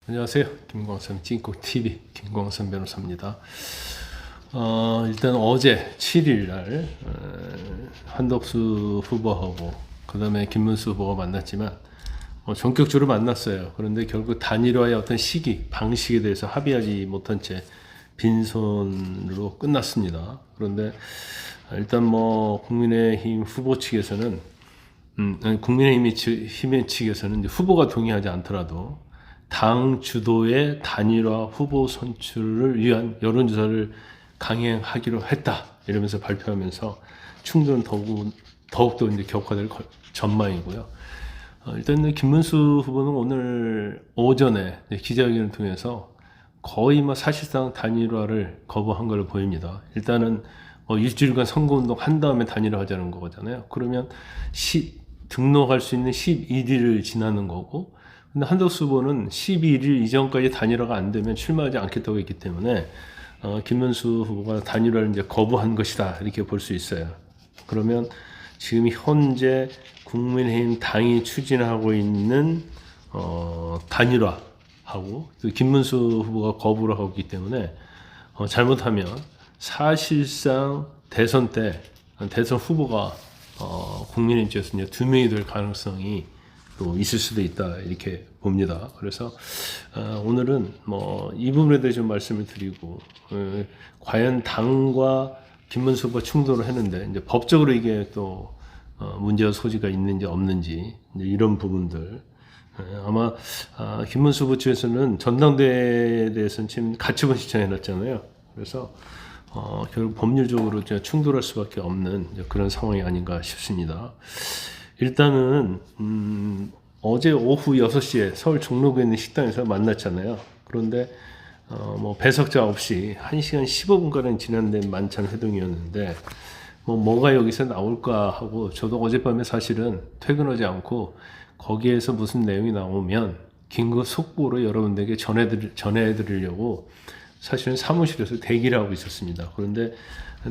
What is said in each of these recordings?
안녕하세요. 김광선 찐국TV 김광선 변호사입니다. 일단 어제 7일 날 한덕수 후보하고 그 다음에 김문수 후보가 만났지만 전격적으로 만났어요. 그런데 결국 단일화의 어떤 시기, 방식에 대해서 합의하지 못한 채 빈손으로 끝났습니다. 그런데 일단 국민의힘 후보 측에서는 국민의힘 측에서는 이제 후보가 동의하지 않더라도 당 주도의 단일화 후보 선출을 위한 여론조사를 강행하기로 했다 이러면서 발표하면서 충돌은 더욱더 이제 격화될 전망이고요. 일단 김문수 후보는 오늘 오전에 기자회견을 통해서 거의 사실상 단일화를 거부한 걸로 보입니다. 일단은 일주일간 선거운동 한 다음에 단일화하자는 거잖아요. 그러면 등록할 수 있는 11일을 지나는 거고, 근데 한덕수 후보는 12일 이전까지 단일화가 안 되면 출마하지 않겠다고 했기 때문에 김문수 후보가 단일화를 이제 거부한 것이다 이렇게 볼 수 있어요. 그러면 지금 현재 국민의힘 당이 추진하고 있는 단일화하고 또 김문수 후보가 거부를 하고 있기 때문에 잘못하면 사실상 대선 때 대선 후보가 국민의힘 쪽에서 이제 두 명이 될 가능성이 또 있을 수도 있다 이렇게 봅니다. 그래서 오늘은 이 부분에 대해 좀 말씀을 드리고 과연 당과 김문수 후보가 충돌을 했는데 이제 법적으로 이게 또 문제와 소지가 있는지 없는지 이제 이런 부분들 아마 김문수 후보 측에서는 전당대회에 대해서는 지금 가처분 신청해놨잖아요. 그래서 결국 법률적으로 충돌할 수밖에 없는 그런 상황이 아닌가 싶습니다. 일단은 어제 오후 6시에 서울 종로구에 있는 식당에서 만났잖아요. 그런데 배석자 없이 1시간 15분가량 진행된 만찬 회동이었는데 뭐가 여기서 나올까 하고 저도 어젯밤에 사실은 퇴근하지 않고 거기에서 무슨 내용이 나오면 긴급 속보로 여러분들에게 전해드리려고 사실은 사무실에서 대기를 하고 있었습니다. 그런데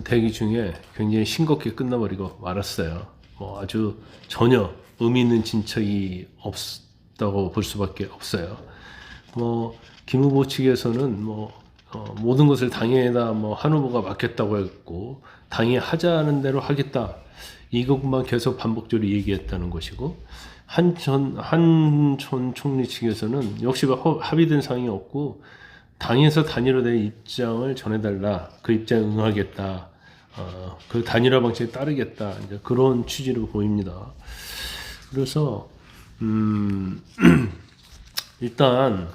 대기 중에 굉장히 싱겁게 끝나버리고 말았어요. 아주 전혀 의미 있는 진척이 없다고 볼 수밖에 없어요. 김 후보 측에서는 모든 것을 당에다 한 후보가 맡겠다고 했고 당이 하자는 대로 하겠다 이것만 계속 반복적으로 얘기했다는 것이고 한전 총리 측에서는 역시 합의된 사항이 없고 당에서 단일화된 입장을 전해달라 그 입장에 응하겠다. 그 단일화 방식에 따르겠다. 이제 그런 취지로 보입니다. 그래서, 일단,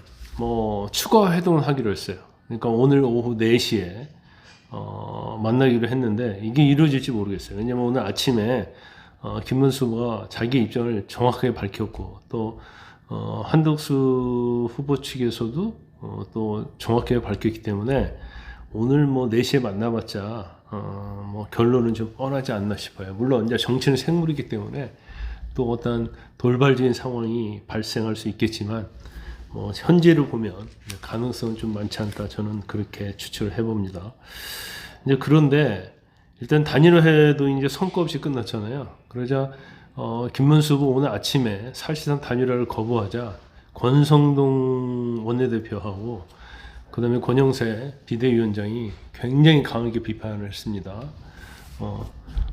추가 회동을 하기로 했어요. 그러니까 오늘 오후 4시에, 만나기로 했는데, 이게 이루어질지 모르겠어요. 왜냐면 오늘 아침에, 김문수 후보가 자기 입장을 정확하게 밝혔고, 또, 한덕수 후보 측에서도, 또 정확하게 밝혔기 때문에, 오늘 4시에 만나봤자, 결론은 좀 뻔하지 않나 싶어요. 물론 이제 정치는 생물이기 때문에 또 어떤 돌발적인 상황이 발생할 수 있겠지만 현재를 보면 가능성은 좀 많지 않다. 저는 그렇게 추측을 해봅니다. 이제 그런데 일단 단일화해도 이제 성과 없이 끝났잖아요. 그러자 김문수 후보 오늘 아침에 사실상 단일화를 거부하자 권성동 원내대표하고 그 다음에 권영세 비대위원장이 굉장히 강하게 비판을 했습니다.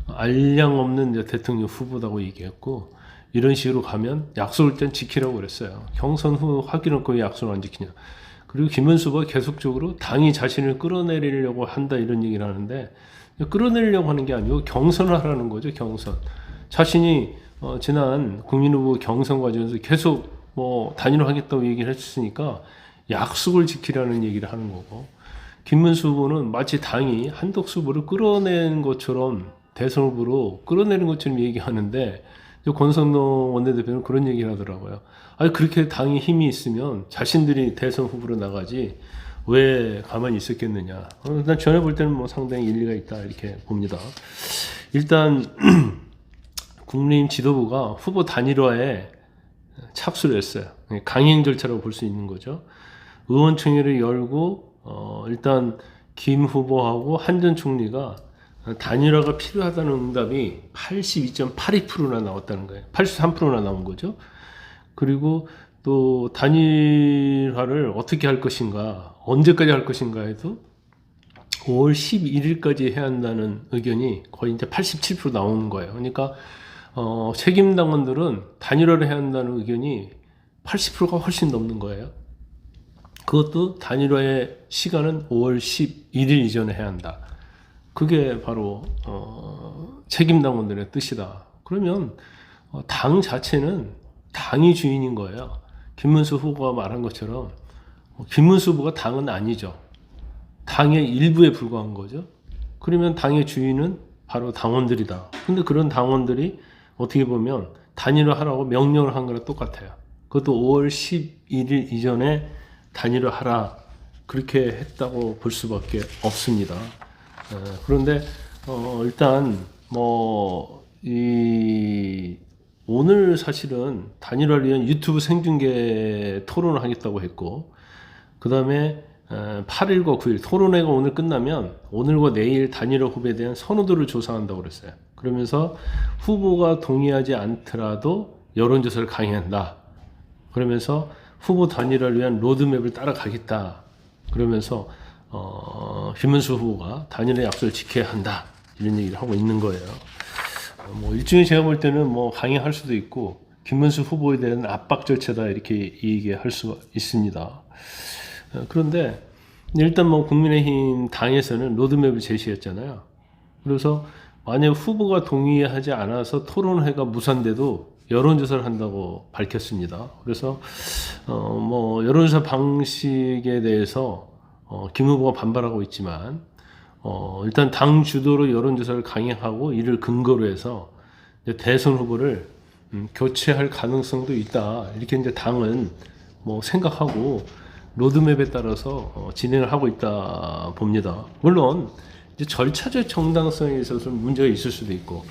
알량 없는 대통령 후보다고 얘기했고, 이런 식으로 가면 약속을 일단 지키라고 그랬어요. 경선 후 확인하고 약속을 안 지키냐. 그리고 김문수 후보가 계속적으로 당이 자신을 끌어내리려고 한다 이런 얘기를 하는데, 끌어내리려고 하는 게 아니고 경선을 하라는 거죠, 경선. 자신이 지난 국민후보 경선 과정에서 계속 단일화하겠다고 얘기를 했으니까 약속을 지키라는 얘기를 하는 거고, 김문수 후보는 마치 당이 한덕수 후보를 끌어낸 것처럼 대선 후보로 끌어내는 것처럼 얘기하는데 권성동 원내대표는 그런 얘기를 하더라고요. 아니 그렇게 당이 힘이 있으면 자신들이 대선 후보로 나가지 왜 가만히 있었겠느냐. 일단 전해볼 때는 상당히 일리가 있다 이렇게 봅니다. 일단 국민의힘 지도부가 후보 단일화에 착수를 했어요. 강행 절차라고 볼 수 있는 거죠. 의원총회를 열고 일단 김 후보하고 한 전 총리가 단일화가 필요하다는 응답이 82.82%나 나왔다는 거예요. 83%나 나온 거죠. 그리고 또 단일화를 어떻게 할 것인가, 언제까지 할 것인가에도 5월 11일까지 해야 한다는 의견이 거의 이제 87% 나오는 거예요. 그러니까 책임 당원들은 단일화를 해야 한다는 의견이 80%가 훨씬 넘는 거예요. 그것도 단일화의 시간은 5월 11일 이전에 해야 한다. 그게 바로 책임 당원들의 뜻이다. 그러면 당 자체는 당이 주인인 거예요. 김문수 후보가 말한 것처럼 김문수 후보가 당은 아니죠. 당의 일부에 불과한 거죠. 그러면 당의 주인은 바로 당원들이다. 근데 그런 당원들이 어떻게 보면 단일화하라고 명령을 한 거랑 똑같아요. 그것도 5월 11일 이전에 단일화하라 그렇게 했다고 볼 수밖에 없습니다. 그런데 일단 오늘 사실은 단일화를 위한 유튜브 생중계 토론을 하겠다고 했고, 그 다음에 8일과 9일 토론회가 오늘 끝나면 오늘과 내일 단일화 후보에 대한 선호도를 조사한다고 그랬어요. 그러면서 후보가 동의하지 않더라도 여론조사를 강행한다. 그러면서 후보 단일화를 위한 로드맵을 따라가겠다. 그러면서 김문수 후보가 단일화 약속을 지켜야 한다. 이런 얘기를 하고 있는 거예요. 일종의 제가 볼 때는 강행할 수도 있고 김문수 후보에 대한 압박 절차다 이렇게 얘기할 수가 있습니다. 그런데 일단 국민의힘 당에서는 로드맵을 제시했잖아요. 그래서 만약 후보가 동의하지 않아서 토론회가 무산돼도 여론조사를 한다고 밝혔습니다. 그래서 여론조사 방식에 대해서 김 후보가 반발하고 있지만 일단 당 주도로 여론조사를 강행하고 이를 근거로 해서 대선 후보를 교체할 가능성도 있다. 이렇게 이제 당은 생각하고 로드맵에 따라서 진행을 하고 있다 봅니다. 물론 이제 절차적 정당성에 있어서 문제가 있을 수도 있고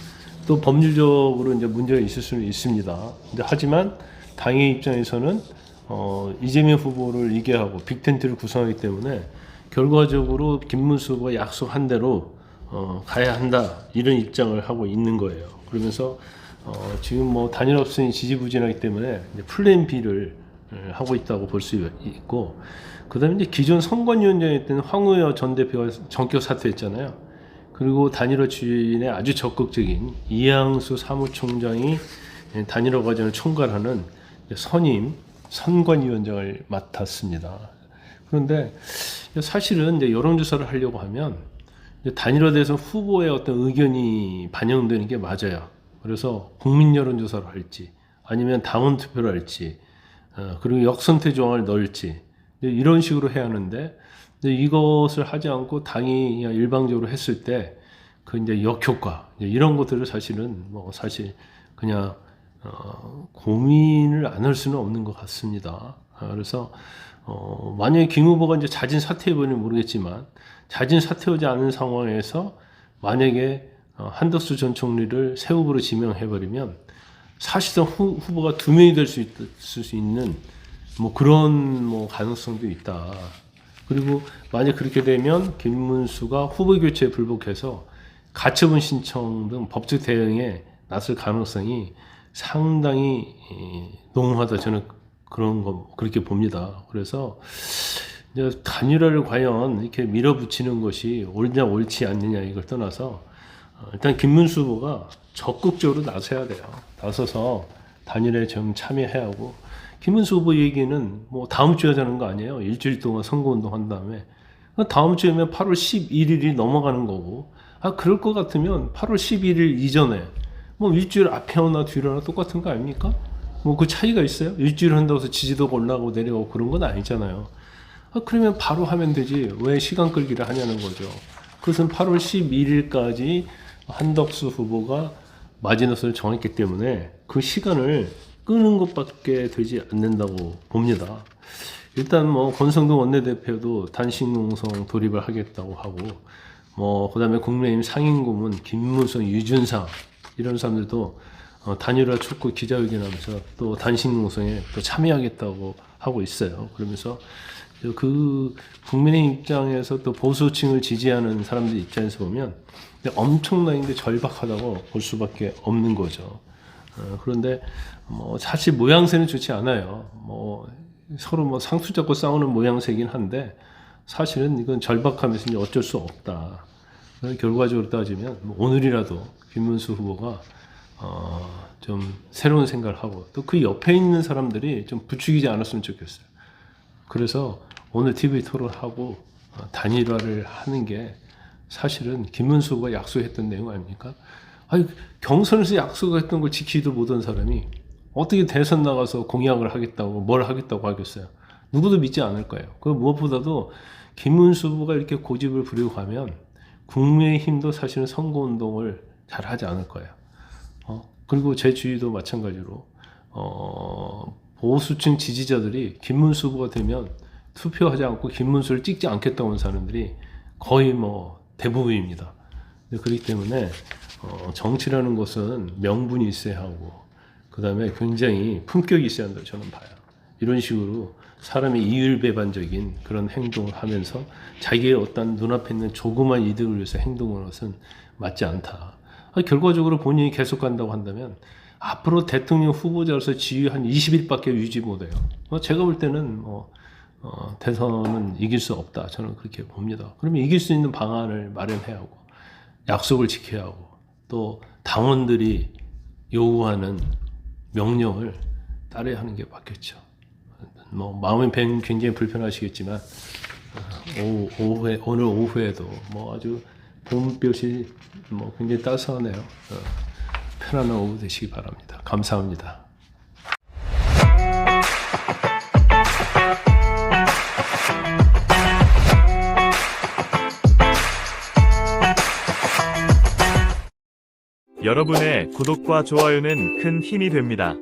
또 법률적으로 이제 문제가 있을 수는 있습니다. 하지만 당의 입장에서는 이재명 후보를 이겨하고 빅텐트를 구성하기 때문에 결과적으로 김문수 후보가 약속한 대로 가야 한다 이런 입장을 하고 있는 거예요. 그러면서 지금 단일 없으니 지지부진하기 때문에 이제 플랜 B를 하고 있다고 볼 수 있고, 그다음에 이제 기존 선관위원장이었던 황우여 전 대표가 전격 사퇴했잖아요. 그리고 단일화 추진에 아주 적극적인 이양수 사무총장이 단일화 과정을 총괄하는 선임 선관위원장을 맡았습니다. 그런데 사실은 이제 여론조사를 하려고 하면 단일화돼서 후보의 어떤 의견이 반영되는 게 맞아요. 그래서 국민 여론조사를 할지 아니면 당원 투표를 할지 그리고 역선택 조항을 넣을지 이런 식으로 해야 하는데 이것을 하지 않고 당이 그냥 일방적으로 했을 때 그 이제 역효과 이런 것들을 사실은 사실 그냥 고민을 안 할 수는 없는 것 같습니다. 그래서 만약에 김 후보가 이제 자진 사퇴해버리면 모르겠지만 자진 사퇴하지 않은 상황에서 만약에 한덕수 전 총리를 새 후보로 지명해버리면 사실상 후보가 두 명이 될 수 있는 그런 가능성도 있다. 그리고 만약 그렇게 되면 김문수가 후보 교체에 불복해서 가처분 신청 등 법적 대응에 나설 가능성이 상당히 농후하다. 저는 그렇게 봅니다. 그래서 이제 단일화를 과연 이렇게 밀어붙이는 것이 옳냐 옳지 않느냐 이걸 떠나서 일단 김문수 후보가 적극적으로 나서야 돼요. 나서서 단일화에 좀 참여해야 하고, 김문수 후보 얘기는 다음 주에 하자는 거 아니에요. 일주일 동안 선거운동 한 다음에 다음 주에면 8월 11일이 넘어가는 거고, 그럴 것 같으면 8월 11일 이전에 일주일 앞에 하나 뒤로 하나 똑같은 거 아닙니까? 그 차이가 있어요? 일주일 한다고 해서 지지도가 올라가고 내려가고 그런 건 아니잖아요. 그러면 바로 하면 되지 왜 시간 끌기를 하냐는 거죠. 그것은 8월 11일까지 한덕수 후보가 마지노선을 정했기 때문에 그 시간을 끄는 것밖에 되지 않는다고 봅니다. 일단 권성동 원내대표도 단식 농성 돌입을 하겠다고 하고, 그다음에 국민의힘 상임고문 김무성, 유준상 이런 사람들도 단일화 촉구 기자회견하면서 또 단식 농성에 또 참여하겠다고 하고 있어요. 그러면서 그 국민의 입장에서 또 보수층을 지지하는 사람들 입장에서 보면 엄청나게 절박하다고 볼 수밖에 없는 거죠. 그런데 뭐 사실 모양새는 좋지 않아요. 뭐 서로 뭐 상투 잡고 싸우는 모양새긴 한데 사실은 이건 절박하면서 이제 어쩔 수 없다. 결과적으로 따지면 뭐 오늘이라도 김문수 후보가 좀 새로운 생각을 하고 또 그 옆에 있는 사람들이 좀 부추기지 않았으면 좋겠어요. 그래서 오늘 TV 토론하고 단일화를 하는 게 사실은 김문수 후보가 약속했던 내용 아닙니까? 아니, 경선에서 약속했던 걸 지키지도 못한 사람이 어떻게 대선 나가서 공약을 하겠다고 뭘 하겠다고 하겠어요. 누구도 믿지 않을 거예요. 그 무엇보다도 김문수 후보가 이렇게 고집을 부리고 가면 국민의힘도 사실은 선거운동을 잘 하지 않을 거예요. 그리고 제 주위도 마찬가지로 보수층 지지자들이 김문수 후보가 되면 투표하지 않고 김문수를 찍지 않겠다고 하는 사람들이 거의 뭐 대부분입니다. 그렇기 때문에 정치라는 것은 명분이 있어야 하고 그 다음에 굉장히 품격이 있어야 한다고 저는 봐요. 이런 식으로 사람이 이율배반적인 그런 행동을 하면서 자기의 어떤 눈앞에 있는 조그만 이득을 위해서 행동하는 것은 맞지 않다. 결과적으로 본인이 계속 간다고 한다면 앞으로 대통령 후보자로서 지위 한 20일밖에 유지 못해요. 제가 볼 때는 대선은 이길 수 없다. 저는 그렇게 봅니다. 그러면 이길 수 있는 방안을 마련해야 하고 약속을 지켜야 하고 또 당원들이 요구하는 명령을 따라야 하는 게 맞겠죠. 뭐 마음이 굉장히 불편하시겠지만 오늘 오후에도 뭐 아주 봄볕이 뭐 굉장히 따스하네요. 편안한 오후 되시기 바랍니다. 감사합니다. 여러분의 구독과 좋아요는 큰 힘이 됩니다.